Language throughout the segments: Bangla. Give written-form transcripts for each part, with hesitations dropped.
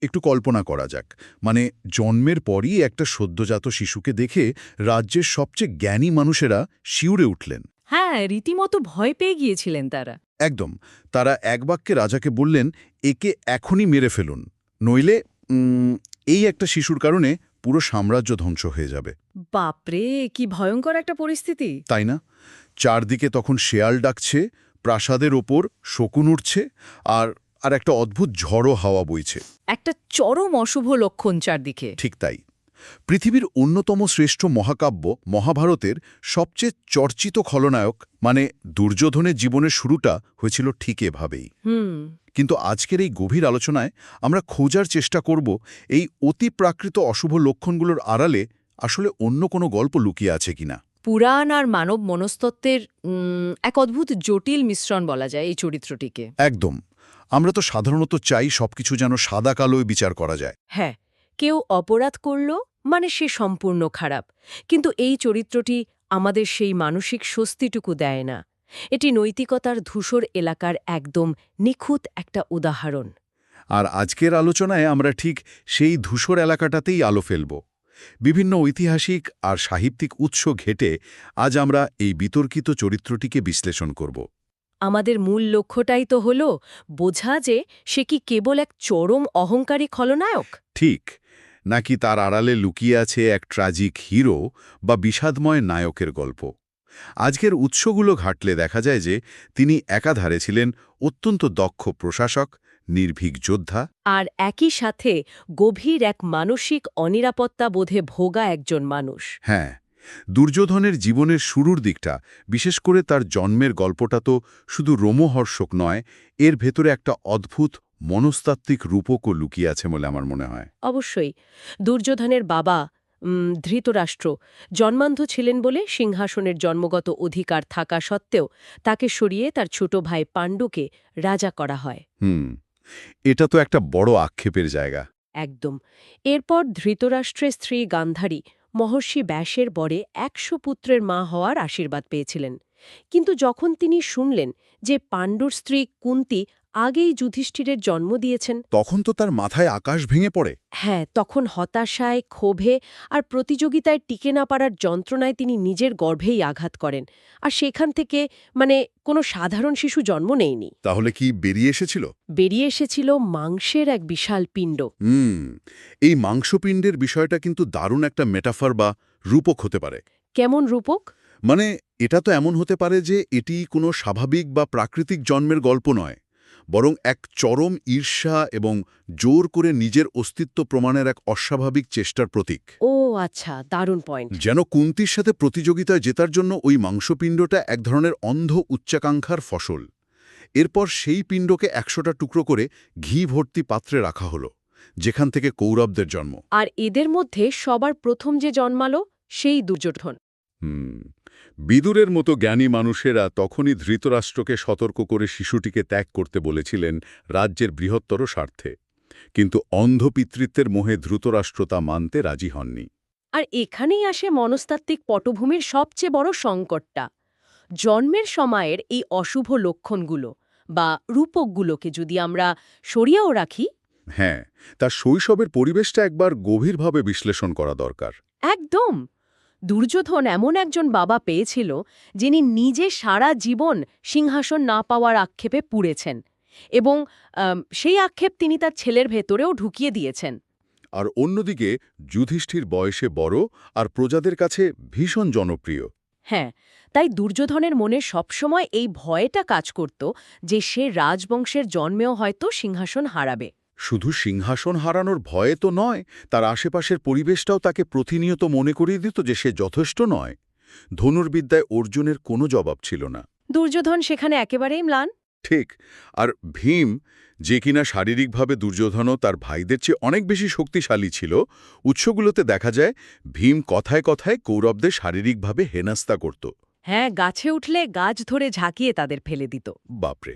একটু কল্পনা করা যাক, মানে জন্মের পরই একটা সদ্যজাত শিশুকে দেখে রাজ্যের সবচেয়ে জ্ঞানী মানুষেরা শিউরে উঠলেন। হ্যাঁ, রীতিমতো ভয় পেয়ে গিয়েছিলেন তারা। একদম। তারা এক বাক্যে রাজাকে বললেন, একে এখনই মেরে ফেলুন, নইলে এই একটা শিশুর কারণে পুরো সাম্রাজ্য ধ্বংস হয়ে যাবে। বাপরে, কি ভয়ঙ্কর একটা পরিস্থিতি! তাই না? চারদিকে তখন শেয়াল ডাকছে, প্রাসাদের ওপর শকুন উঠছে, আর আর একটা অদ্ভুত ঝড়ো হাওয়া বইছে। একটা চরম অশুভ লক্ষণ চারদিকে। ঠিক তাই। পৃথিবীর অন্যতম শ্রেষ্ঠ মহাকাব্য মহাভারতের সবচেয়ে চর্চিত খলনায়ক মানে দুর্যোধনের জীবনের শুরুটা হয়েছিল ঠিক এভাবেই। কিন্তু আজকের এই গভীর আলোচনায় আমরা খোঁজার চেষ্টা করব এই অতি প্রাকৃত অশুভ লক্ষণগুলোর আড়ালে আসলে অন্য কোনো গল্প লুকিয়ে আছে কিনা। পুরাণ আর মানব মনস্তত্ত্বের এক অদ্ভুত জটিল মিশ্রণ বলা যায় এই চরিত্রটিকে। একদম। আমরা তো সাধারণত চাই সবকিছু যেন সাদা কালোয় বিচার করা যায়। হ্যাঁ, কেউ অপরাধ করল মানে সে সম্পূর্ণ খারাপ, কিন্তু এই চরিত্রটি আমাদের সেই মানসিক স্বস্তিটুকু দেয় না। এটি নৈতিকতার ধূসর এলাকার একদম নিখুঁত একটা উদাহরণ। আর আজকের আলোচনায় আমরা ঠিক সেই ধূসর এলাকাটাতেই আলো ফেলব। বিভিন্ন ঐতিহাসিক আর সাহিত্যিক উৎস ঘেঁটে আজ আমরা এই বিতর্কিত চরিত্রটিকে বিশ্লেষণ করব। আমাদের মূল লক্ষ্যটাই তো হল বোঝা যে সে কি কেবল এক চরম অহংকারী খলনায়ক, ঠিক, নাকি তার আড়ালে লুকিয়ে আছে এক ট্র্যাজিক হিরো বা বিষাদময় নায়কের গল্প। আজকের উৎসগুলো ঘাটলে দেখা যায় যে তিনি একাধারে ছিলেন অত্যন্ত দক্ষ প্রশাসক, নির্ভীক যোদ্ধা, আর একই সাথে গভীর এক মানসিক অনিরাপত্তা বোধে ভোগা একজন মানুষ। হ্যাঁ, দুর্যোধনের জীবনের শুরুর দিকটা, বিশেষ করে তার জন্মের গল্পটা তো শুধু রোমহর্ষক নয়, এর ভেতরে একটা অদ্ভুত মনস্তাত্ত্বিক রূপকও লুকিয়ে আছে বলে আমার মনে হয়। অবশ্যই। দুর্যোধনের বাবা ধৃতরাষ্ট্র জন্মান্ধ ছিলেন বলে সিংহাসনের জন্মগত অধিকার থাকা সত্ত্বেও তাকে সরিয়ে তার ছোট ভাই পাণ্ডুকে রাজা করা হয়। এটা তো একটা বড় আক্ষেপের জায়গা। একদম। এরপর ধৃতরাষ্ট্রের স্ত্রী গান্ধারী মহর্ষি ব্যাসের বরে ১০০ পুত্রের মা হওয়ার আশীর্বাদ পেয়েছিলেন। কিন্তু যখন তিনি শুনলেন যে পাণ্ডুর স্ত্রী কুন্তী আগেই যুধিষ্ঠিরের জন্ম দিয়েছেন, তখন তো তার মাথায় আকাশ ভেঙে পড়ে। হ্যাঁ, তখন হতাশায়, ক্ষোভে আর প্রতিযোগিতায় টিকে না পারার যন্ত্রণায় তিনি নিজের গর্ভেই আঘাত করেন। আর সেখান থেকে কোনো সাধারণ শিশু জন্ম নেয়নি। তাহলে কি বেরিয়ে এসেছিল? বেরিয়ে এসেছিল মাংসের এক বিশাল পিণ্ড। এই মাংসপিণ্ডের বিষয়টা কিন্তু দারুণ একটা মেটাফার বা রূপক হতে পারে। কেমন রূপক? মানে এটা তো এমন হতে পারে যে এটি কোনো স্বাভাবিক বা প্রাকৃতিক জন্মের গল্প নয়, বরং এক চরম ঈর্ষা এবং জোর করে নিজের অস্তিত্ব প্রমাণের এক অস্বাভাবিক চেষ্টার প্রতীক। ও আচ্ছা, দারুণ পয়েন্ট। যেন কুন্তির সাথে প্রতিযোগিতায় জেতার জন্য ওই মাংসপিণ্ডটা এক ধরনের অন্ধ উচ্চাকাঙ্ক্ষার ফসল। এরপর সেই পিণ্ডকে ১০০টা টুকরো করে ঘি ভর্তি পাত্রে রাখা হলো, যেখান থেকে কৌরবদের জন্ম। আর এদের মধ্যে সবার প্রথম যে জন্মালো সেই দুর্যোধন। বিদুরের মতো জ্ঞানী মানুষেরা তখনই ধৃতরাষ্ট্রকে সতর্ক করে শিশুটিকে ত্যাগ করতে বলেছিলেন রাজ্যের বৃহত্তর স্বার্থে। কিন্তু অন্ধ পিতৃত্বের মোহে ধৃতরাষ্ট্র তা মানতে রাজি হননি। আর এখানেই আসে মনস্তাত্ত্বিক পটভূমির সবচেয়ে বড় সংকটটা। জন্মের সময়ের এই অশুভ লক্ষণগুলো বা রূপকগুলোকে যদি আমরা সরিয়েও রাখি, হ্যাঁ, তার শৈশবের পরিবেশটা একবার গভীরভাবে বিশ্লেষণ করা দরকার। একদম। দুর্যোধন এমন একজন বাবা পেয়েছিল যিনি নিজে সারা জীবন সিংহাসন না পাওয়ার আক্ষেপে পুড়েছেন, এবং সেই আক্ষেপ তিনি তার ছেলের ভেতরেও ঢুকিয়ে দিয়েছেন। আর অন্যদিকে যুধিষ্ঠির বয়সে বড় আর প্রজাদের কাছে ভীষণ জনপ্রিয়। হ্যাঁ, তাই দুর্যোধনের মনে সবসময় এই ভয়টা কাজ করত যে সে রাজবংশের জন্মেও হয়তো সিংহাসন হারাবে। শুধু সিংহাসন হারানোর ভয়ে তো নয়, তার আশেপাশের পরিবেশটাও তাকে প্রতিনিয়ত মনে করিয়ে দিত যে সে যথেষ্ট নয়। ধনুর্বিদ্যায় অর্জুনের কোনো জবাব ছিল না। দুর্যোধন সেখানে একেবারেই ম্লান। ঠিক। আর ভীম, যে কিনা শারীরিকভাবে দুর্যোধনও তার ভাইদের চেয়ে অনেক বেশি শক্তিশালী ছিল, উৎসগুলোতে দেখা যায় ভীম কথায় কথায় কৌরবদের শারীরিকভাবে হেনস্থা করত। হ্যাঁ, গাছে উঠলে গাছ ধরে ঝাঁকিয়ে তাদের ফেলে দিত। বাপরে!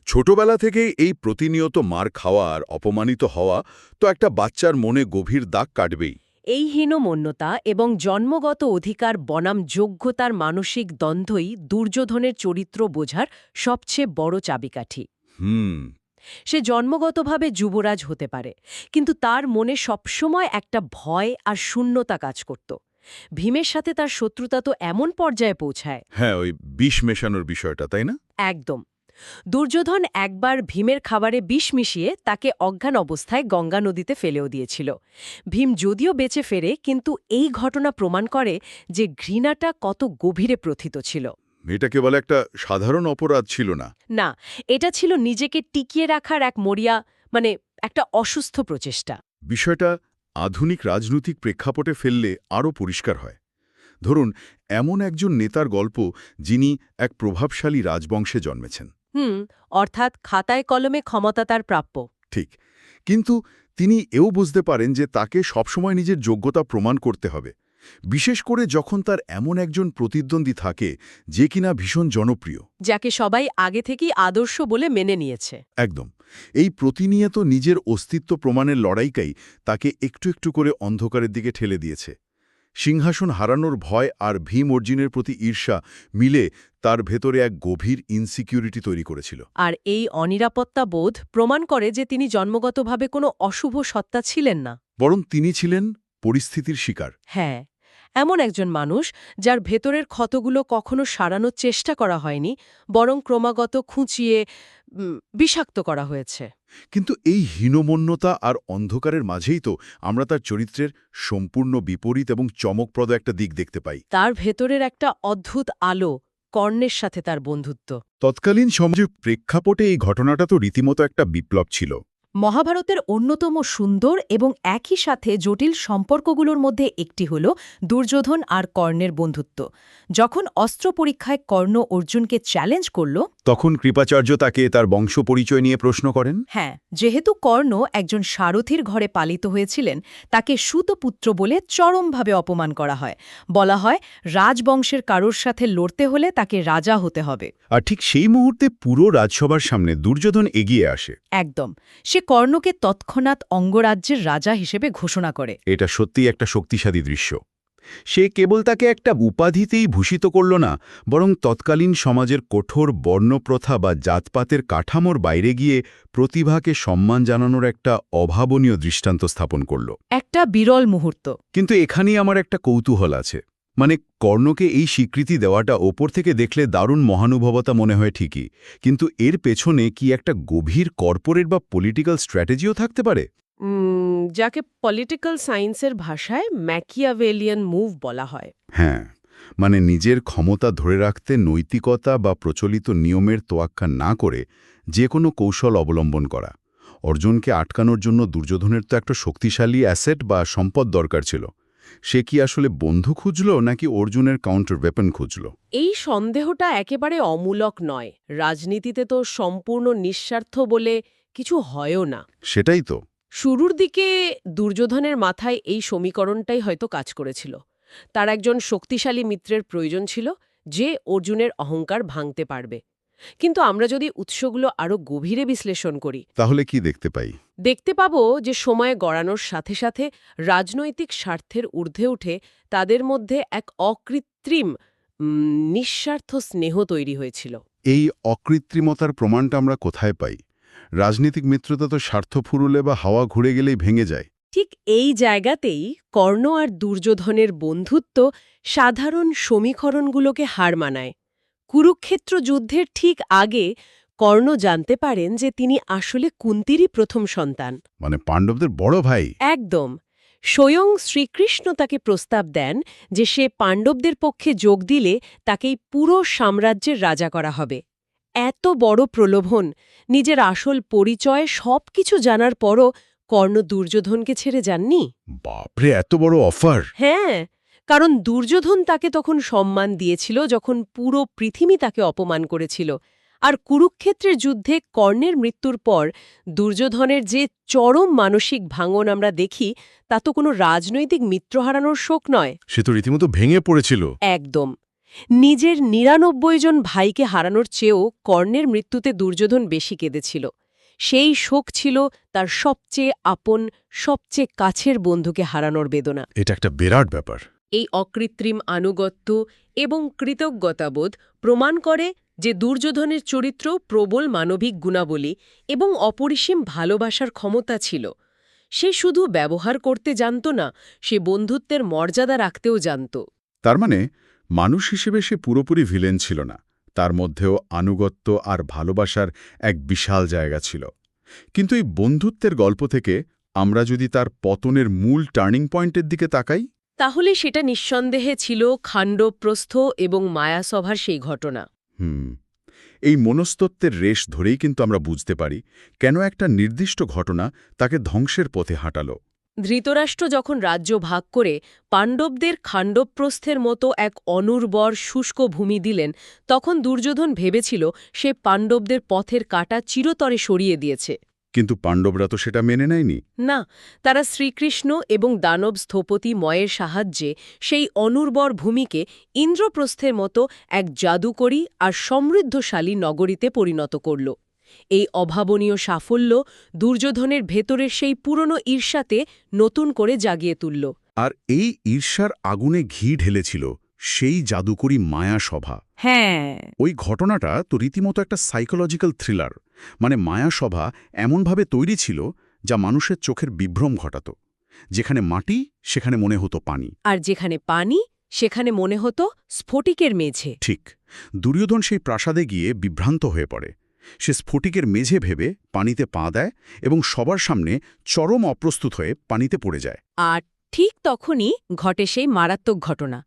ছোটবেলা থেকেই এই প্রতিনিয়ত মার খাওয়া আর অপমানিত হওয়া তো একটা বাচ্চার মনে গভীর দাগ কাটবেই। এই হীনমন্যতা এবং জন্মগত অধিকার বনাম যোগ্যতার মানসিক দ্বন্দ্বই দুর্যোধনের চরিত্র বোঝার সবচেয়ে বড় চাবিকাঠি। সে জন্মগতভাবে যুবরাজ হতে পারে, কিন্তু তার মনে সবসময় একটা ভয় আর শূন্যতা কাজ করত। ভীমের সাথে তার শত্রুতা তো এমন পর্যায়ে পৌঁছায়। হ্যাঁ, ওই বিষ মেশানোর বিষয়টা, তাই না? একদম। দুর্যোধন একবার ভীমের খাবারে বিষ মিশিয়ে তাকে অজ্ঞান অবস্থায় গঙ্গা নদীতে ফেলেও দিয়েছিল। ভীম যদিও বেঁচে ফেরে, কিন্তু এই ঘটনা প্রমাণ করে যে ঘৃণাটা কত গভীরে প্রথিত ছিল। এটা কেবল একটা সাধারণ অপরাধ ছিল না। না, এটা ছিল নিজেকে টিকিয়ে রাখার এক মরিয়া, একটা অসুস্থ প্রচেষ্টা। বিষয়টা আধুনিক রাজনৈতিক প্রেক্ষাপটে ফেললে আরও পরিষ্কার হয়। ধরুন, এমন একজন নেতার গল্প যিনি এক প্রভাবশালী রাজবংশে জন্মেছেন। অর্থাৎ খাতায় কলমে ক্ষমতা তার প্রাপ্য। ঠিক, কিন্তু তিনি এও বুঝতে পারেন যে তাকে সবসময় নিজের যোগ্যতা প্রমাণ করতে হবে, বিশেষ করে যখন তার এমন একজন প্রতিদ্বন্দ্বী থাকে যে কিনা ভীষণ জনপ্রিয়, যাকে সবাই আগে থেকেই আদর্শ বলে মেনে নিয়েছে। একদম। এই প্রতিনিয়ত নিজের অস্তিত্ব প্রমাণের লড়াইকাই তাকে একটু একটু করে অন্ধকারের দিকে ঠেলে দিয়েছে। সিংহাসন হারানোর ভয় আর ভীম অর্জুনের প্রতি ঈর্ষা মিলে তার ভেতরে এক গভীর ইনসিকিউরিটি তৈরি করেছিল। আর এই অনিরাপত্তা বোধ প্রমাণ করে যে তিনি জন্মগতভাবে কোনো অশুভ সত্তা ছিলেন না, বরং তিনি ছিলেন পরিস্থিতির শিকার। হ্যাঁ, এমন একজন মানুষ যার ভেতরের ক্ষতগুলো কখনো সারানোর চেষ্টা করা হয়নি, বরং ক্রমাগত খুঁচিয়ে বিষাক্ত করা হয়েছে। কিন্তু এই হীনমন্যতা আর অন্ধকারের মাঝেই তো আমরা তার চরিত্রের সম্পূর্ণ বিপরীত এবং চমকপ্রদ একটা দিক দেখতে পাই। তার ভেতরের একটা অদ্ভুত আলো, কর্ণের সাথে তার বন্ধুত্ব। তৎকালীন সমাজের প্রেক্ষাপটে এই ঘটনাটা তো রীতিমতো একটা বিপ্লব ছিল। মহাভারতের অন্যতম সুন্দর এবং একই সাথে জটিল সম্পর্কগুলোর মধ্যে একটি হল দুর্যোধন আর কর্ণের বন্ধুত্ব। যখন অস্ত্র পরীক্ষায় কর্ণ অর্জুনকে চ্যালেঞ্জ করল, তখন কৃপাচার্য তাকে তার বংশ পরিচয় নিয়ে প্রশ্ন করেন। হ্যাঁ, যেহেতু কর্ণ একজন সারথীর ঘরে পালিত হয়েছিলেন, তাকে সুতপুত্র বলে চরমভাবে অপমান করা হয়। বলা হয়, রাজবংশের কারোর সাথে লড়তে হলে তাকে রাজা হতে হবে। আর ঠিক সেই মুহূর্তে পুরো রাজসভার সামনে দুর্যোধন এগিয়ে আসে। একদম। সে কর্ণকে তৎক্ষণাৎ অঙ্গরাজ্যের রাজা হিসেবে ঘোষণা করে। এটা সত্যিই একটা শক্তিশালী দৃশ্য। সে কেবল তাকে একটা উপাধিতেই ভূষিত করল না, বরং তৎকালীন সমাজের কঠোর বর্ণপ্রথা বা জাতপাতের কাঠামোর বাইরে গিয়ে প্রতিভাকে সম্মান জানানোর একটা অভাবনীয় দৃষ্টান্ত স্থাপন করল। একটা বিরল মুহূর্ত। কিন্তু এখানেই আমার একটা কৌতূহল আছে। কর্ণকে এই স্বীকৃতি দেওয়াটা ওপর থেকে দেখলে দারুণ মহানুভবতা মনে হয় ঠিকই, কিন্তু এর পেছনে কি একটা গভীর কর্পোরেট বা পলিটিক্যাল স্ট্র্যাটেজিও থাকতে পারে? যাকে পলিটিক্যাল সায়েন্সের ভাষায় ম্যাকিয়াভেলিয়ান মুভ বলা হয়। হ্যাঁ, নিজের ক্ষমতা ধরে রাখতে নৈতিকতা বা প্রচলিত নিয়মের তোয়াক্কা না করে যে কোনো কৌশল অবলম্বন করা। অর্জুনকে আটকানোর জন্য দুর্যোধনের তো একটা শক্তিশালী অ্যাসেট বা সম্পদ দরকার ছিল। সে কি আসলে বন্ধু খুঁজল নাকি অর্জুনের কাউন্টার ওয়েপন খুঁজল? এই সন্দেহটা একেবারে অমূলক নয়। রাজনীতিতে তো সম্পূর্ণ নিঃস্বার্থ বলে কিছু হয়ও না। সেটাই তো। শুরুর দিকে দুর্যোধনের মাথায় এই সমীকরণটাই হয়তো কাজ করেছিল। তার একজন শক্তিশালী মিত্রের প্রয়োজন ছিল, যে অর্জুনের অহংকার ভাঙতে পারবে। কিন্তু আমরা যদি উৎসগুলো আরও গভীরে বিশ্লেষণ করি, তাহলে কি দেখতে পাই? দেখতে পাবো যে সময় গড়ানোর সাথে সাথে রাজনৈতিক স্বার্থের ঊর্ধ্বে উঠে তাদের মধ্যে এক অকৃত্রিম নিঃস্বার্থ স্নেহ তৈরি হয়েছিল। এই অকৃত্রিমতার প্রমাণটা আমরা কোথায় পাই? রাজনৈতিক মিত্রতা তো স্বার্থ ফুরুলে বা হাওয়া ঘুরে গেলেই ভেঙে যায়। ঠিক এই জায়গাতেই কর্ণ আর দুর্যোধনের বন্ধুত্ব সাধারণ সমীকরণগুলোকে হার মানায়। কুরুক্ষেত্র যুদ্ধের ঠিক আগে কর্ণ জানতে পারেন যে তিনি আসলে কুন্তিরই প্রথম সন্তান, পাণ্ডবদের বড় ভাই। একদম। স্বয়ং শ্রীকৃষ্ণ তাকে প্রস্তাব দেন যে সে পাণ্ডবদের পক্ষে যোগ দিলে তাকেই পুরো সাম্রাজ্যের রাজা করা হবে। এত বড় প্রলোভন, নিজের আসল পরিচয় সবকিছু জানার পরও কর্ণ দুর্যোধনকে ছেড়ে যাননি। বাপরে, এত বড় অফার! হ্যাঁ, কারণ দুর্যোধন তাকে তখন সম্মান দিয়েছিল যখন পুরো পৃথিবী তাকে অপমান করেছিল। আর কুরুক্ষেত্রের যুদ্ধে কর্ণের মৃত্যুর পর দুর্যোধনের যে চরম মানসিক ভাঙন আমরা দেখি, তা তো কোনো রাজনৈতিক মিত্র হারানোর শোক নয়। সে তো রীতিমতো ভেঙে পড়েছিল। একদম। নিজের ৯৯ জন ভাইকে হারানোর চেয়েও কর্ণের মৃত্যুতে দুর্যোধন বেশি কেঁদেছিল। সেই শোক ছিল তার সবচেয়ে আপন, সবচেয়ে কাছের বন্ধুকে হারানোর বেদনা। এটা একটা বিরাট ব্যাপার। এই অকৃত্রিম আনুগত্য এবং কৃতজ্ঞতাবোধ প্রমাণ করে যে দুর্যোধনের চরিত্র প্রবল মানবিক গুণাবলী এবং অপরিসীম ভালোবাসার ক্ষমতা ছিল। সে শুধু ব্যবহার করতে জানত না, সে বন্ধুত্বের মর্যাদা রাখতেও জানত। তার মানে মানুষ হিসেবে সে পুরোপুরি ভিলেন ছিল না, তার মধ্যেও আনুগত্য আর ভালোবাসার এক বিশাল জায়গা ছিল। কিন্তু এই বন্ধুত্বের গল্প থেকে আমরা যদি তার পতনের মূল টার্নিং পয়েন্টের দিকে তাকাই, তাহলে সেটা নিঃসন্দেহে ছিল খাণ্ডবপ্রস্থ এবং মায়াসভার সেই ঘটনা। এই মনস্তত্ত্বের রেশ ধরেই কিন্তু আমরা বুঝতে পারি কেন একটা নির্দিষ্ট ঘটনা তাকে ধ্বংসের পথে হাঁটালো। ধৃতরাষ্ট্র যখন রাজ্য ভাগ করে পাণ্ডবদের খাণ্ডবপ্রস্থের মতো এক অনুর্বর শুষ্ক ভূমি দিলেন, তখন দুর্যোধন ভেবেছিল সে পাণ্ডবদের পথের কাঁটা চিরতরে সরিয়ে দিয়েছে। কিন্তু পাণ্ডবরা তো সেটা মেনে নেয়নি। না, তারা শ্রীকৃষ্ণ এবং দানব স্থপতি ময়ের সাহায্যে সেই অনুর্বর ভূমিকে ইন্দ্রপ্রস্থের মতো এক জাদুকরী আর সমৃদ্ধশালী নগরীতে পরিণত করল। এই অভাবনীয় সাফল্য দুর্যোধনের ভেতরের সেই পুরনো ঈর্ষাতে নতুন করে জাগিয়ে তুলল। আর এই ঈর্ষার আগুনে ঘি ঢেলেছিল সেই জাদুকরী মায়াসভা। হ্যাঁ, ওই ঘটনাটা তো রীতিমতো একটা সাইকোলজিক্যাল থ্রিলার। মানে মায়াসভা এমনভাবে তৈরি ছিল যা মানুষের চোখের বিভ্রম ঘটাত। যেখানে মাটি সেখানে মনে হতো পানি, আর যেখানে পানি সেখানে মনে হতো স্ফটিকের মেঝে। ঠিক। দুর্যোধন সেই প্রাসাদে গিয়ে বিভ্রান্ত হয়ে পড়ে। সে স্ফটিকের মেঝে ভেবে পানিতে পা দেয় এবং সবার সামনে চরম অপ্রস্তুত হয়ে পানিতে পড়ে যায়। আর ঠিক তখনই ঘটে সেই মারাত্মক ঘটনা।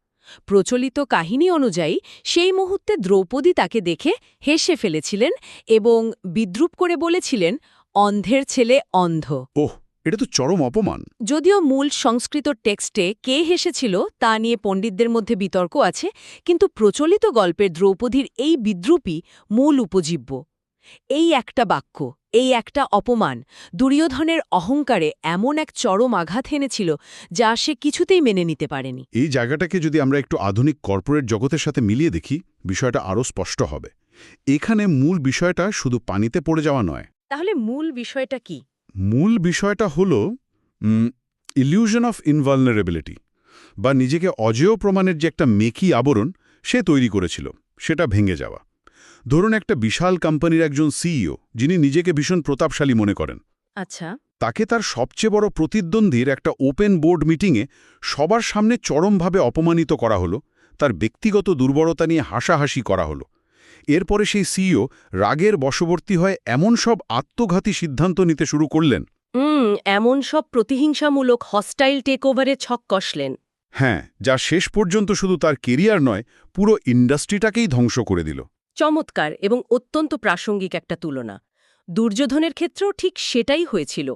প্রচলিত কাহিনী অনুযায়ী সেই মুহূর্তে দ্রৌপদী তাকে দেখে হেসে ফেলেছিলেন এবং বিদ্রূপ করে বলেছিলেন, অন্ধের ছেলে অন্ধ। ওহ, এটা তো চরম অপমান। যদিও মূল সংস্কৃত টেক্সটে কে হেসেছিল তা নিয়ে পণ্ডিতদের মধ্যে বিতর্ক আছে, কিন্তু প্রচলিত গল্পের দ্রৌপদীর এই বিদ্রূপই মূল উপজীব্য। এই একটা বাক্য, এই একটা অপমান দুর্যোধনের অহংকারে এমন এক চরম আঘাত এনেছিল যা সে কিছুতেই মেনে নিতে পারেনি। এই জায়গাটাকে যদি আমরা একটু আধুনিক কর্পোরেট জগতের সাথে মিলিয়ে দেখি, বিষয়টা আরও স্পষ্ট হবে। এখানে মূল বিষয়টা শুধু পানিতে পড়ে যাওয়া নয়। তাহলে মূল বিষয়টা কি? মূল বিষয়টা হল ইলিউশন অফ ইনভালনারেবিলিটি, বা নিজেকে অজেয় প্রমাণের যে একটা মেকি আবরণ সে তৈরি করেছিল, সেটা ভেঙে যাওয়া। ধরুন একটা বিশাল কোম্পানির একজন সিইও, যিনি নিজেকে ভীষণ প্রতাপশালী মনে করেন। আচ্ছা, তাকে তার সবচেয়ে বড় প্রতিদ্বন্দ্বীর একটা ওপেন বোর্ড মিটিংয়ে সবার সামনে চরমভাবে অপমানিত করা হলো, তার ব্যক্তিগত দুর্বলতা নিয়ে হাসাহাসি করা হলো। এরপরে সেই সিইও রাগের বশবর্তী হয়ে এমন সব আত্মঘাতী সিদ্ধান্ত নিতে শুরু করলেন, এমন সব প্রতিহিংসামূলক হস্টাইল টেকওভারে ছক কষলেন। হ্যাঁ, যা শেষ পর্যন্ত শুধু তার কেরিয়ার নয়, পুরো ইন্ডাস্ট্রিটাকেই ধ্বংস করে দিল। চমৎকার এবং অত্যন্ত প্রাসঙ্গিক একটা তুলনা। দুর্যোধনের ক্ষেত্রেও ঠিক সেটাই হয়েছিল।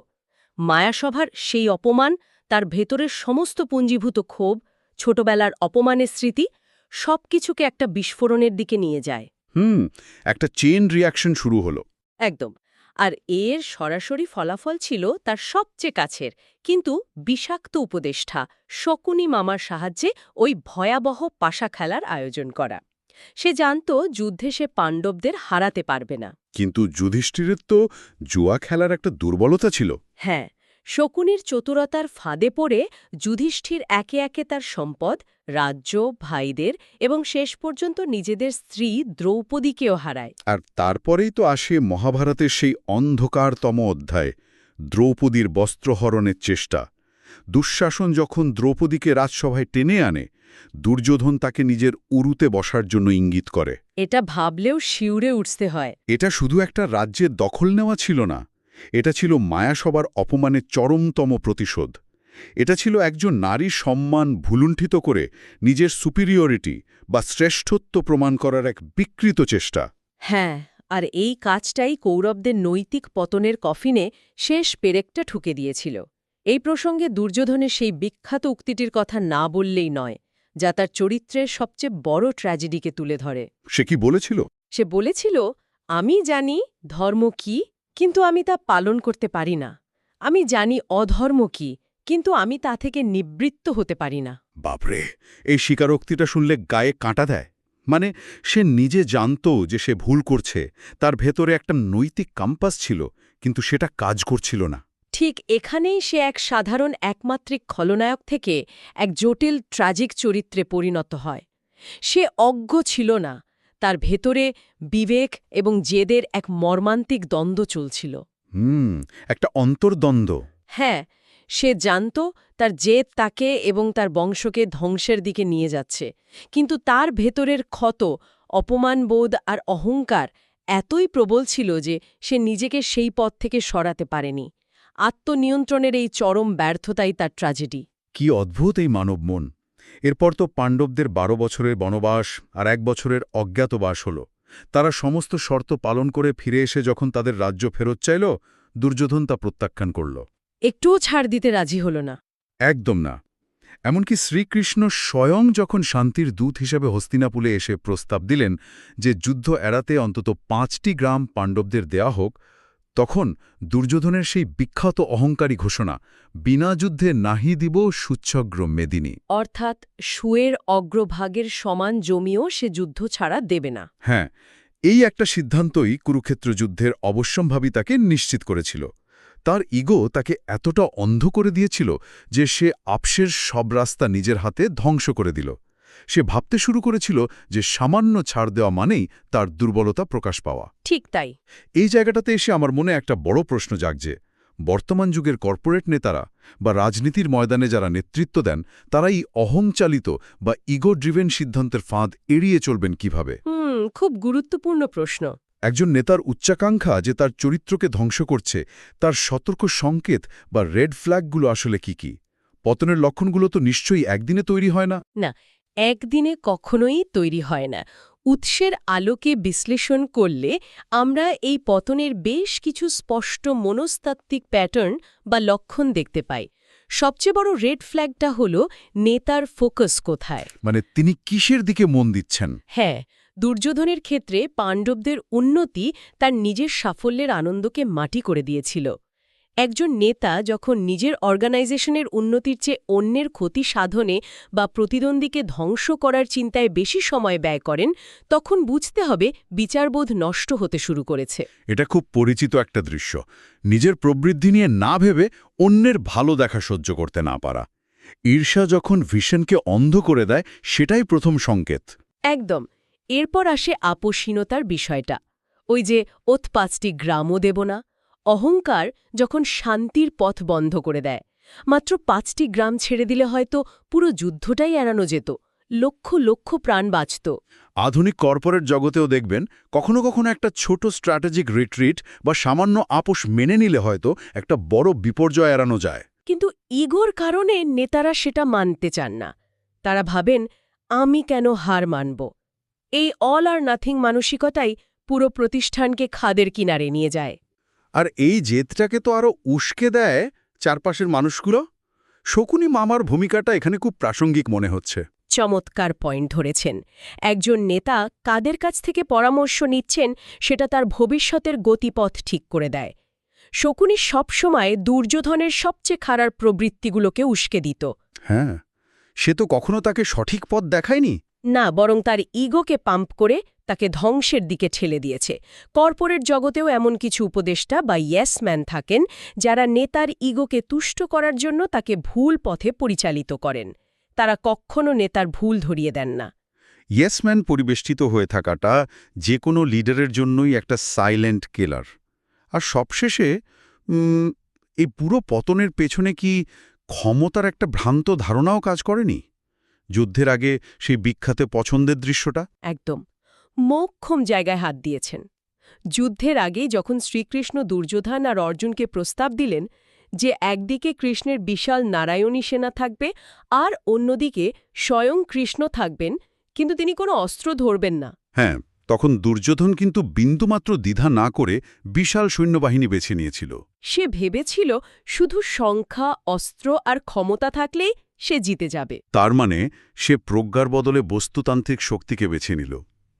মায়াসভার সেই অপমান, তার ভেতরের সমস্ত পুঞ্জীভূত ক্ষোভ, ছোটবেলার অপমানের স্মৃতি, সবকিছুকে একটা বিস্ফোরণের দিকে নিয়ে যায়। একটা চেইন রিয়াকশন শুরু হলো। একদম। আর এর সরাসরি ফলাফল ছিল তার সবচেয়ে কাছের কিন্তু বিষাক্ত উপদেষ্টা শকুনি মামার সাহায্যে ওই ভয়াবহ পাশা খেলার আয়োজন করা। সে জানত যুদ্ধে সে পাণ্ডবদের হারাতে পারবে না। কিন্তু যুধিষ্ঠিরের তো জুয়া খেলার একটা দুর্বলতা ছিল। হ্যাঁ, শকুনির চতুরতার ফাঁদে পড়ে যুধিষ্ঠির একে একে তার সম্পদ, রাজ্য, ভাইদের এবং শেষ পর্যন্ত নিজেদের স্ত্রী দ্রৌপদীকেও হারায়। আর তারপরেই তো আসে মহাভারতের সেই অন্ধকারতম অধ্যায়, দ্রৌপদীর বস্ত্রহরণের চেষ্টা। দুঃশাসন যখন দ্রৌপদীকে রাজসভায় টেনে আনে, দুর্যোধন তাকে নিজের উরুতে বসার জন্য ইঙ্গিত করে। এটা ভাবলেও শিউরে উঠতে হয়। এটা শুধু একটা রাজ্যের দখল নেওয়া ছিল না, এটা ছিল মায়াসভার অপমানের চরমতম প্রতিশোধ। এটা ছিল একজন নারীর সম্মান ভুলুণ্ঠিত করে নিজের সুপিরিয়রিটি বা শ্রেষ্ঠত্ব প্রমাণ করার এক বিকৃত চেষ্টা। হ্যাঁ, আর এই কাজটাই কৌরবদের নৈতিক পতনের কফিনে শেষ পেরেকটা ঠুকে দিয়েছিল। এই প্রসঙ্গে দুর্যোধনের সেই বিখ্যাত উক্তিটির কথা না বললেই নয়, যা তার চরিত্রের সবচেয়ে বড় ট্র্যাজেডিকে তুলে ধরে। সে কি বলেছিল? সে বলেছিল, আমি জানি ধর্ম কি, কিন্তু আমি তা পালন করতে পারি না। আমি জানি অধর্ম কি, কিন্তু আমি তা থেকে নিবৃত্ত হতে পারি না। বাপরে, এই স্বীকারোক্তিটা শুনলে গায়ে কাঁটা দেয়। মানে সে নিজে জানত যে সে ভুল করছে, তার ভেতরে একটা নৈতিক কম্পাস ছিল, কিন্তু সেটা কাজ করছিল না। ঠিক এখানেই সে এক সাধারণ একমাত্রিক খলনায়ক থেকে এক জটিল ট্র্যাজিক চরিত্রে পরিণত হয়। সে অজ্ঞ ছিল না, তার ভেতরে বিবেক এবং জেদের এক মর্মান্তিক দ্বন্দ্ব চলছিল। একটা অন্তর্দ্বন্দ্ব। হ্যাঁ, সে জানত তার জেদ তাকে এবং তার বংশকে ধ্বংসের দিকে নিয়ে যাচ্ছে, কিন্তু তার ভেতরের ক্ষত, অপমানবোধ আর অহংকার এতই প্রবল ছিল যে সে নিজেকে সেই পথ থেকে সরাতে পারেনি। আত্মনিয়ন্ত্রণের এই চরম ব্যর্থতাই তার ট্র্যাজেডি। কি অদ্ভুত এই মানব মন! এরপর তো পাণ্ডবদের 12 বছরের বনবাস আর 1 বছরের অজ্ঞাতবাস হল। তারা সমস্ত শর্ত পালন করে ফিরে এসে যখন তাদের রাজ্য ফেরত চাইল, দুর্যোধন তা প্রত্যাখ্যান করল। একটুও ছাড় দিতে রাজি হল না। একদম না। এমনকি শ্রীকৃষ্ণ স্বয়ং যখন শান্তির দূত হিসেবে হস্তিনাপুরে এসে প্রস্তাব দিলেন যে যুদ্ধ এড়াতে অন্তত 5টি গ্রাম পাণ্ডবদের দেয়া হোক, তখন দুর্যোধনের সেই বিখ্যাত অহংকারী ঘোষণা, বিনা যুদ্ধে নাহি দিব সুচ্ছগ্র মেদিনী। অর্থাৎ সুয়ের অগ্রভাগের সমান জমিও সে যুদ্ধ ছাড়া দেবে না। হ্যাঁ, এই একটা সিদ্ধান্তই কুরুক্ষেত্র যুদ্ধের অবশ্যম্ভাবী তাকে নিশ্চিত করেছিল। তার ইগো তাকে এতটা অন্ধ করে দিয়েছিল যে সে আপসের সব রাস্তা নিজের হাতে ধ্বংস করে দিল। সে ভাবতে শুরু করেছিল যে সামান্য ছাড় দেওয়া মানেই তার দুর্বলতা প্রকাশ পাওয়া। ঠিক তাই। এই জায়গাটাতে এসে আমার মনে একটা বড় প্রশ্ন জাগছে। বর্তমান যুগের কর্পোরেট নেতারা বা রাজনীতির ময়দানে যারা নেতৃত্ব দেন, তারা এই অহংচালিত বা ইগো ড্রিভেন সিদ্ধান্তের ফাঁদ এড়িয়ে চলবেন কিভাবে? খুব গুরুত্বপূর্ণ প্রশ্ন। একজন নেতার উচ্চাকাঙ্ক্ষা যে তার চরিত্রকে ধ্বংস করছে, তার সতর্ক সংকেত বা রেড ফ্ল্যাগগুলো আসলে কি? পতনের লক্ষণগুলো তো নিশ্চয়ই একদিনে তৈরি হয় না। না, একদিনে কখনোই তৈরি হয় না। উৎসের আলোকে বিশ্লেষণ করলে আমরা এই পতনের বেশ কিছু স্পষ্ট মনস্তাত্ত্বিক প্যাটার্ন বা লক্ষণ দেখতে পাই। সবচেয়ে বড় রেড ফ্ল্যাগটা হল নেতার ফোকাস কোথায়। মানে তিনি কিসের দিকে মন দিচ্ছেন? হ্যাঁ, দুর্যোধনের ক্ষেত্রে পাণ্ডবদের উন্নতি তার নিজের সাফল্যের আনন্দকে মাটি করে দিয়েছিল। একজন নেতা যখন নিজের অর্গানাইজেশনের উন্নতির চেয়ে অন্যের ক্ষতি সাধনে বা প্রতিদ্বন্দ্বীকে ধ্বংস করার চিন্তায় বেশি সময় ব্যয় করেন, তখন বুঝতে হবে বিচারবোধ নষ্ট হতে শুরু করেছে। এটা খুব পরিচিত একটা দৃশ্য। নিজের প্রবৃদ্ধি নিয়ে না ভেবে অন্যের ভালো দেখা সহ্য করতে না পারা। ঈর্ষা যখন ভিশনকে অন্ধ করে দেয়, সেটাই প্রথম সংকেত। একদম। এরপর আসে আপোষহীনতার বিষয়টা। ওই যে 5টি গ্রামও দেব না। অহংকার যখন শান্তির পথ বন্ধ করে দেয়। মাত্র 5টি গ্রাম ছেড়ে দিলে হয়তো পুরো যুদ্ধটাই এড়ানো যেত, লক্ষ লক্ষ প্রাণ বাঁচত। আধুনিক কর্পোরেট জগতেও দেখবেন কখনো কখনো একটা ছোট স্ট্র্যাটেজিক রিট্রিট বা সামান্য আপোষ মেনে নিলে হয়তো একটা বড় বিপর্যয় এড়ানো যায়। কিন্তু ইগোর কারণে নেতারা সেটা মানতে চান না। তারা ভাবেন, আমি কেন হার মানব? এই অল আর নাথিং মানসিকতাই পুরো প্রতিষ্ঠানকে খাদের কিনারে নিয়ে যায়। আর এই জেদটাকে তো আরও উস্কে দেয় চারপাশের মানুষগুলো। শকুনি মামার ভূমিকাটা এখানে খুব প্রাসঙ্গিক মনে হচ্ছে। চমৎকার পয়েন্ট ধরেছেন। একজন নেতা কাদের কাছ থেকে পরামর্শ নিচ্ছেন সেটা তার ভবিষ্যতের গতিপথ ঠিক করে দেয়। শকুনি সবসময় দুর্যোধনের সবচেয়ে খারাপ প্রবৃত্তিগুলোকে উস্কে দিত। হ্যাঁ, সে তো কখনো তাকে সঠিক পথ দেখায়নি। না, বরং তার ইগোকে পাম্প করে তাকে ধ্বংসের দিকে ঠেলে দিয়েছে। কর্পোরেট জগতেও এমন কিছু উপদেষ্টা বা ইয়েসম্যান থাকেন যারা নেতার ইগোকে তুষ্ট করার জন্য তাকে ভুল পথে পরিচালিত করেন। তারা কখনো নেতার ভুল ধরিয়ে দেন না। ইয়েসম্যান পরিবেষ্টিত হয়ে থাকাটা যে কোনো লিডারের জন্যই একটা সাইলেন্ট কিলার। আর সবশেষে এই পুরো পতনের পেছনে কি ক্ষমতার একটা ভ্রান্ত ধারণাও কাজ করেনি? যুদ্ধের আগে সেই বিখ্যাত পছন্দের দৃশ্যটা একদম মোক্ষম জায়গায় হাত দিয়েছেন। যুদ্ধের আগে যখন শ্রীকৃষ্ণ দুর্যোধন আর অর্জুনকে প্রস্তাব দিলেন যে একদিকে কৃষ্ণের বিশাল নারায়ণী সেনা থাকবে আর অন্যদিকে স্বয়ং কৃষ্ণ থাকবেন, কিন্তু তিনি কোনো অস্ত্র ধরবেন না। হ্যাঁ, তখন দুর্যোধন কিন্তু বিন্দুমাত্র দ্বিধা না করে বিশাল সৈন্যবাহিনী বেছে নিয়েছিল। সে ভেবেছিল শুধু সংখ্যা, অস্ত্র আর ক্ষমতা থাকলেই সে জিতে যাবে। তার মানে সে প্রজ্ঞার বদলে বস্তুতান্ত্রিক শক্তিকে বেছে নিল।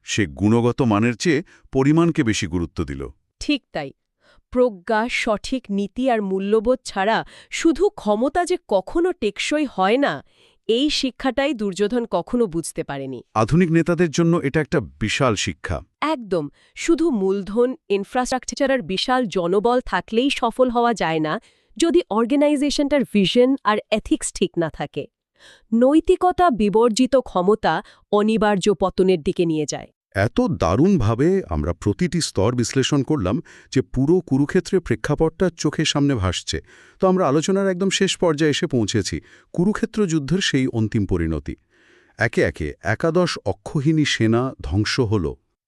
সে গুণগত মানের চেয়ে পরিমাণকে বেশি গুরুত্ব দিল। ঠিক তাই। প্রজ্ঞা, সঠিক নীতি আর মূল্যবোধ ছাড়া শুধু ক্ষমতা যে কখনো টেকসই হয় না, এই শিক্ষাটাই দুর্যোধন কখনো বুঝতে পারেনি। আধুনিক নেতাদের জন্য এটা একটা বিশাল শিক্ষা। একদম। শুধু মূলধন, ইনফ্রাস্ট্রাকচার আর বিশাল জনবল থাকলেই সফল হওয়া যায় না যদি অর্গানাইজেশনটার ভিশন আর এথিক্স ঠিক না থাকে। নৈতিকতা বিবর্জিত ক্ষমতা অনিবার্য পতনের দিকে নিয়ে যায়। এত দারুণভাবে আমরা প্রতিটি স্তর বিশ্লেষণ করলাম যে পুরো কুরুক্ষেত্রের প্রেক্ষাপটটা চোখের সামনে ভাসছে। তো আমরা আলোচনার একদম শেষ পর্যায়ে এসে পৌঁছেছি, কুরুক্ষেত্র যুদ্ধের সেই অন্তিম পরিণতি। একে একে একাদশ অক্ষহীনী সেনা ধ্বংস হল।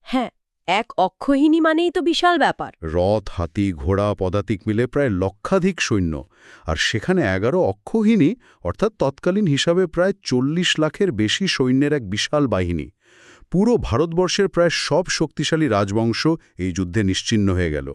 হ্যাঁ, এক অক্ষহীনী মানেই তো বিশাল ব্যাপার। রথ, হাতি, ঘোড়া, পদাতিক মিলে প্রায় লক্ষাধিক সৈন্য, আর সেখানে 11 অক্ষহীনী, অর্থাৎ তৎকালীন হিসাবে প্রায় 40 লাখের বেশি সৈন্যের এক বিশাল বাহিনী। পুরো ভারতবর্ষের প্রায় সব শক্তিশালী রাজবংশ এই যুদ্ধে নিশ্চিহ্ন হয়ে গেল।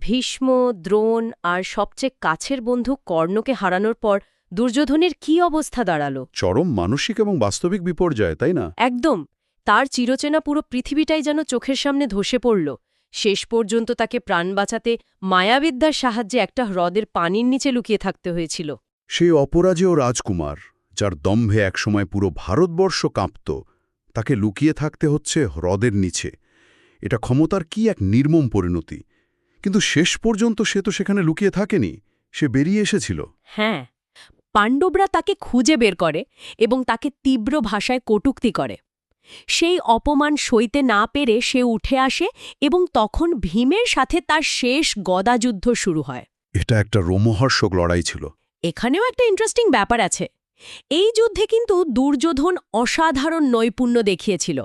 ভীষ্ম, দ্রোণ আর সবচেয়ে কাছের বন্ধু কর্ণকে হারানোর পর দুর্যোধনের কি অবস্থা দাঁড়ালো? চরম মানসিক এবং বাস্তবিক বিপর্যয়, তাই না? একদম। তার চিরচেনা পুরো পৃথিবীটাই যেন চোখের সামনে ধসে পড়ল। শেষ পর্যন্ত তাকে প্রাণ বাঁচাতে মায়াবিদ্যার সাহায্যে একটা হ্রদের পানির নিচে লুকিয়ে থাকতে হয়েছিল। সেই অপরাজেয় রাজকুমার, যার দম্ভে একসময় পুরো ভারতবর্ষ কাঁপত, তাকে লুকিয়ে থাকতে হচ্ছে হ্রদের নিচে। এটা ক্ষমতার কি এক নির্মম পরিণতি! কিন্তু শেষ পর্যন্ত সে তো সেখানে লুকিয়ে থাকেনি, সে বেরিয়ে এসেছিল। হ্যাঁ, পাণ্ডবরা তাকে খুঁজে বের করে এবং তাকে তীব্র ভাষায় কটূক্তি করে। সেই অপমান সইতে না পেরে সে উঠে আসে এবং তখন ভীমের সাথে তার শেষ গদাযুদ্ধ শুরু হয়। এটা একটা রোমহর্ষক লড়াই ছিল। এখানেও একটা ইন্টারেস্টিং ব্যাপার আছে। এই যুদ্ধে কিন্তু দুর্যোধন অসাধারণ নৈপুণ্য দেখিয়েছিল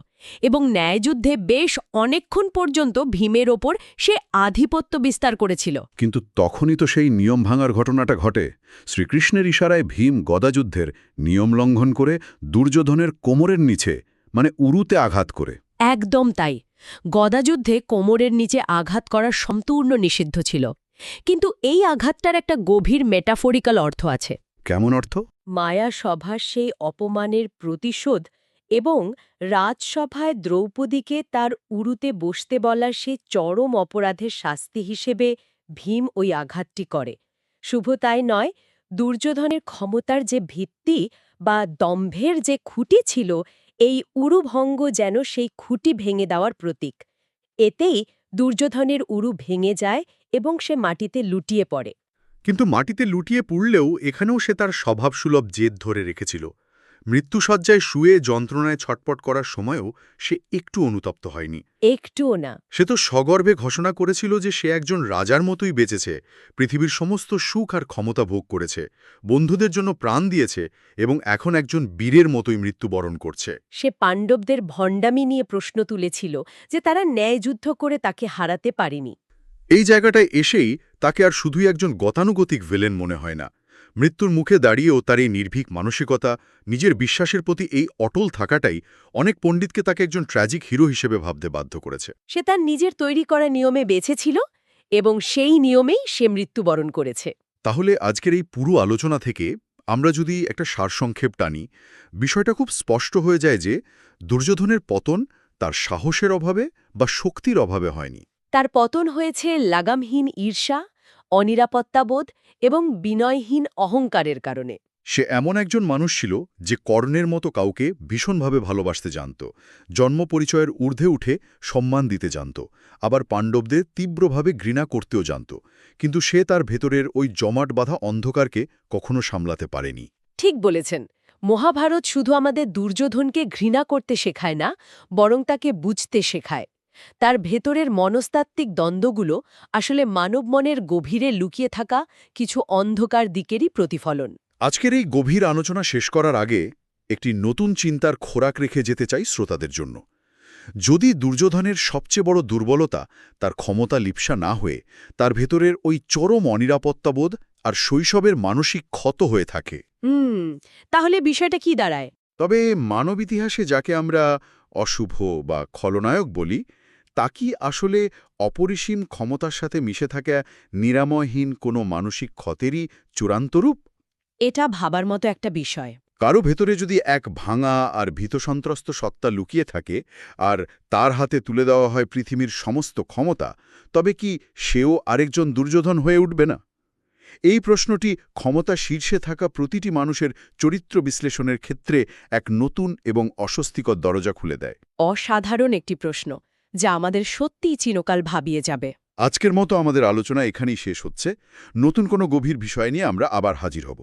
এবং ন্যায়যুদ্ধে বেশ অনেকক্ষণ পর্যন্ত ভীমের ওপর সে আধিপত্য বিস্তার করেছিল। কিন্তু তখনই তো সেই নিয়ম ভাঙার ঘটনাটা ঘটে। শ্রীকৃষ্ণের ইশারায় ভীম গদাযুদ্ধের নিয়ম লঙ্ঘন করে দুর্যোধনের কোমরের নিচে, মানে উরুতে আঘাত করে। একদম তাই। গদাযুদ্ধে কোমরের নিচে আঘাত করা সম্পূর্ণ নিষিদ্ধ ছিল। কিন্তু এই আঘাতটার একটা গভীর মেটাফরিক্যাল অর্থ আছে। কেমন অর্থ? মায়া সভার সেই অপমানের প্রতিশোধ এবং রাজসভায় দ্রৌপদীকে তার উরুতে বসতে বলার সেই চরম অপরাধের শাস্তি হিসেবে ভীম ওই আঘাতটি করে। শুভ তাই নয়, দুর্যোধনের ক্ষমতার যে ভিত্তি বা দম্ভের যে খুঁটি ছিল, এই উরুভঙ্গ যেন সেই খুঁটি ভেঙে দেওয়ার প্রতীক। এতেই দুর্যোধনের উরু ভেঙে যায় এবং সে মাটিতে লুটিয়ে পড়ে। কিন্তু মাটিতে লুটিয়ে পড়লেও এখানেও সে তার স্বভাবসুলভ জেদ ধরে রেখেছিল। মৃত্যুশয্যায় শুয়ে যন্ত্রণায় ছটপট করার সময়ও সে একটু অনুতপ্ত হয়নি। একটুও না। সে তো সগর্বে ঘোষণা করেছিল যে সে একজন রাজার মতোই বেঁচেছে, পৃথিবীর সমস্ত সুখ আর ক্ষমতা ভোগ করেছে, বন্ধুদের জন্য প্রাণ দিয়েছে এবং এখন একজন বীরের মতোই মৃত্যুবরণ করছে। সে পাণ্ডবদের ভণ্ডামি নিয়ে প্রশ্ন তুলেছিল যে তারা ন্যায়যুদ্ধ করে তাকে হারাতে পারেনি। এই জায়গাটায় এসেই তাকে আর শুধুই একজন গতানুগতিক ভিলেন মনে হয় না। মৃত্যুর মুখে দাঁড়িয়েও তার এই নির্ভীক মানসিকতা, নিজের বিশ্বাসের প্রতি এই অটল থাকাটাই অনেক পণ্ডিতকে তাকে একজন ট্র্যাজিক হিরো হিসেবে ভাবতে বাধ্য করেছে। সে তার নিজের তৈরি করা নিয়মে বেঁচেছিল এবং সেই নিয়মেই সে মৃত্যুবরণ করেছে। তাহলে আজকের এই পুরো আলোচনা থেকে আমরা যদি একটা সারসংক্ষেপ টানি, বিষয়টা খুব স্পষ্ট হয়ে যায় যে দুর্যোধনের পতন তার সাহসের অভাবে বা শক্তির অভাবে হয়নি। তার পতন হয়েছে লাগামহীন ঈর্ষা, অনিরাপত্তাবোধ এবং বিনয়হীন অহংকারের কারণে। সে এমন একজন মানুষ ছিল যে কর্ণের মতো কাউকে ভীষণভাবে ভালোবাসতে জানত, জন্ম পরিচয়ের ঊর্ধ্বে উঠে সম্মান দিতে জানত, আবার পাণ্ডবদের তীব্রভাবে ঘৃণা করতেও জানত। কিন্তু সে তার ভেতরের ওই জমাট বাঁধা অন্ধকারকে কখনো সামলাতে পারেনি। ঠিক বলেছেন। মহাভারত শুধু আমাদের দুর্যোধনকে ঘৃণা করতে শেখায় না, বরং তাকে বুঝতে শেখায়। তার ভেতরের মনস্তাত্ত্বিক দ্বন্দ্বগুলো আসলে মানব মনের গভীরে লুকিয়ে থাকা কিছু অন্ধকার দিকেরই প্রতিফলন। আজকের এই গভীর আলোচনা শেষ করার আগে একটি নতুন চিন্তার খোরাক রেখে যেতে চাই শ্রোতাদের জন্য। যদি দুর্যোধনের সবচেয়ে বড় দুর্বলতা তার ক্ষমতা লিপ্সা না হয়ে তার ভেতরের ওই চরম অনিরাপত্তাবোধ আর শৈশবের মানসিক ক্ষত হয়ে থাকে, তাহলে বিষয়টা কি দাঁড়ায়? তবে মানব ইতিহাসে যাকে আমরা অশুভ বা খলনায়ক বলি, তা কি আসলে অপরিসীম ক্ষমতার সাথে মিশে থাকা নিরাময়হীন কোনো মানসিক ক্ষতেরই চূড়ান্ত রূপ? এটা ভাবার মতো একটা বিষয়। কারো ভেতরে যদি এক ভাঙা আর ভীতসন্ত্রস্ত সত্তা লুকিয়ে থাকে আর তার হাতে তুলে দেওয়া হয় পৃথিবীর সমস্ত ক্ষমতা, তবে কি সেও আরেকজন দুর্যোধন হয়ে উঠবে না? এই প্রশ্নটি ক্ষমতা শীর্ষে থাকা প্রতিটি মানুষের চরিত্র বিশ্লেষণের ক্ষেত্রে এক নতুন এবং অস্বস্তিকর দরজা খুলে দেয়। অসাধারণ একটি প্রশ্ন, যা আমাদের সত্যিই চিরকাল ভাবিয়ে যাবে। আজকের মতো আমাদের আলোচনা এখানেই শেষ হচ্ছে। নতুন কোনো গভীর বিষয় নিয়ে আমরা আবার হাজির হব।